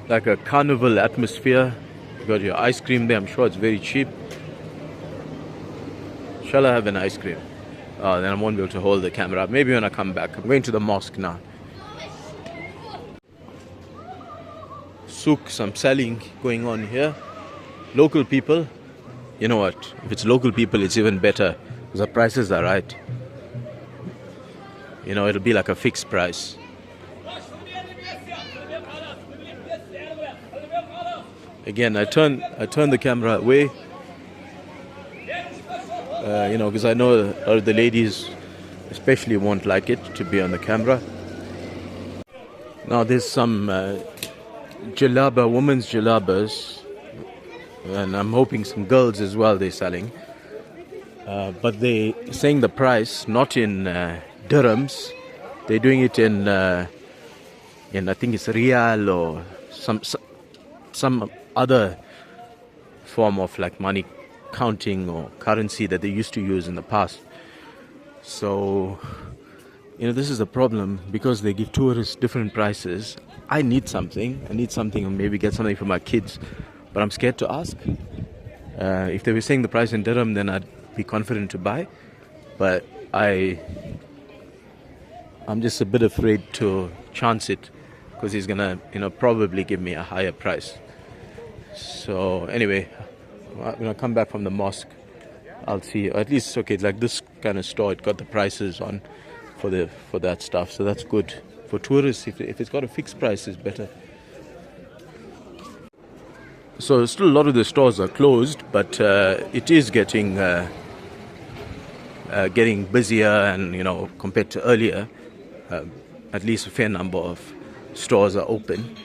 like a carnival atmosphere. You got your ice cream there. I'm sure it's very cheap. Shall I have an ice cream? Then I won't be able to hold the camera. Maybe when I come back. I'm going to the mosque now. Souk, some selling going on here. Local people. You know what? If it's local people, it's even better because the prices are right. You know, it'll be like a fixed price. Again, I turn the camera away. You know, because I know the ladies especially won't like it to be on the camera. Now there's some jalaba, women's jalabas, and I'm hoping some girls as well they're selling. But they're saying the price not in dirhams. They're doing it in I think it's rial or some other form of like money counting or currency that they used to use in the past. So, you know, this is a problem because they give tourists different prices. I need something, and maybe get something for my kids, but I'm scared to ask. If they were saying the price in dirham, then I'd be confident to buy, but I'm just a bit afraid to chance it because he's gonna, you know, probably give me a higher price. So anyway, when I come back from the mosque, I'll see. At least, okay, like this kind of store, it got the prices on for that stuff, so that's good for tourists. If it's got a fixed price, it's better. So still a lot of the stores are closed, but it is getting busier, and you know, compared to earlier, at least a fair number of stores are open.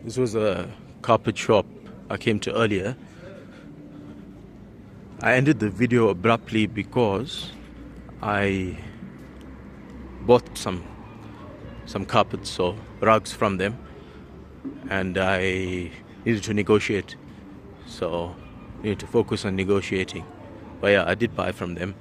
This was a carpet shop I came to earlier. I ended the video abruptly because I bought some carpets or rugs from them, and I needed to negotiate. So I needed to focus on negotiating. But yeah, I did buy from them.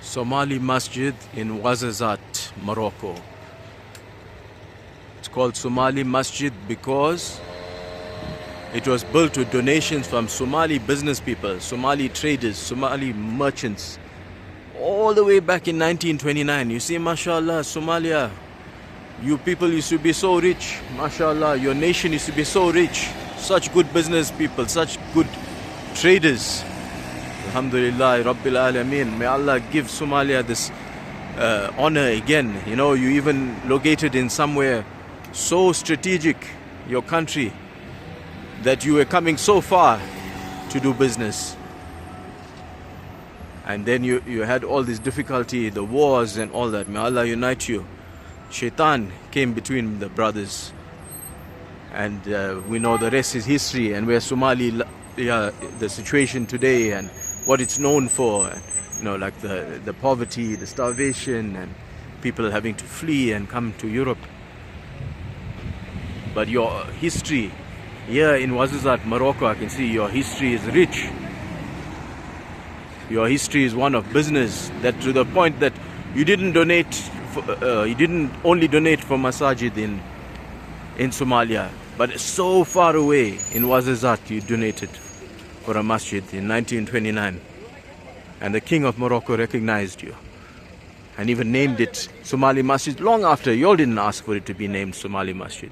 Somali Masjid in Ouarzazate, Morocco. It's called Somali Masjid because it was built with donations from Somali business people, Somali traders, Somali merchants, all the way back in 1929. You see, mashallah, Somalia, you people used to be so rich. Mashallah, your nation used to be so rich. Such good business people, such good traders. Alhamdulillah, Rabbil Alameen. May Allah give Somalia this honor again. You know, you even located in somewhere so strategic, your country, that you were coming so far to do business. And then you had all this difficulty, the wars and all that. May Allah unite you. Shaitan came between the brothers. And we know the rest is history, and where Somalia, the situation today and what it's known for, you know, like the poverty, the starvation, and people having to flee and come to Europe. But your history here in Ouarzazate, Morocco, I can see your history is rich. Your history is one of business, that to the point that you didn't only donate for masajid in Somalia, but so far away in Ouarzazate you donated for a masjid in 1929, and the King of Morocco recognized you and even named it Somali Masjid long after. You all didn't ask for it to be named Somali Masjid,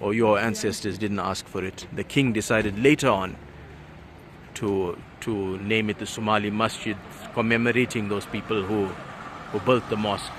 or your ancestors didn't ask for it. The king decided later on to name it the Somali Masjid, commemorating those people who built the mosque.